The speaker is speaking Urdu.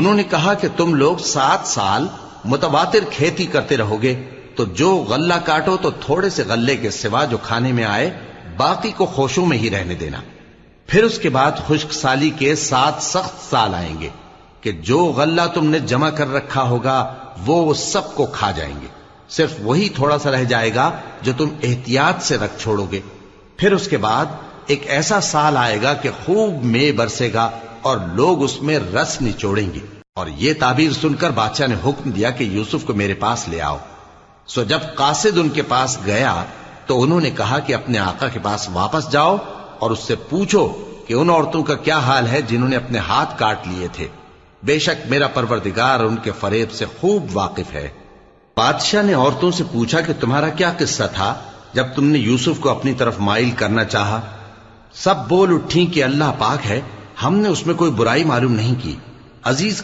انہوں نے کہا کہ تم لوگ 7 سال متواتر کھیتی کرتے رہو گے، تو جو غلہ کاٹو تو تھوڑے سے غلے کے سوا جو کھانے میں آئے باقی کو خوشوں میں ہی رہنے دینا۔ پھر اس کے بعد خشک سالی کے 7 سخت سال آئیں گے کہ جو غلہ تم نے جمع کر رکھا ہوگا وہ سب کو کھا جائیں گے، صرف وہی تھوڑا سا رہ جائے گا جو تم احتیاط سے رکھ چھوڑو گے۔ پھر اس کے بعد ایک ایسا سال آئے گا کہ خوب مے برسے گا اور لوگ اس میں رس نچوڑیں گے۔ اور یہ تعبیر سن کر بادشاہ نے حکم دیا کہ یوسف کو میرے پاس لے آؤ۔ سو جب قاصد ان کے پاس گیا تو انہوں نے کہا کہ اپنے آقا کے پاس واپس جاؤ اور اس سے پوچھو کہ ان عورتوں کا کیا حال ہے جنہوں نے اپنے ہاتھ کاٹ لیے تھے، بے شک میرا پروردگار ان کے فریب سے خوب واقف ہے۔ بادشاہ نے عورتوں سے پوچھا کہ تمہارا کیا قصہ تھا جب تم نے یوسف کو اپنی طرف مائل کرنا چاہا؟ سب بول اٹھیں کہ اللہ پاک ہے، ہم نے اس میں کوئی برائی معلوم نہیں کی، عزیز کی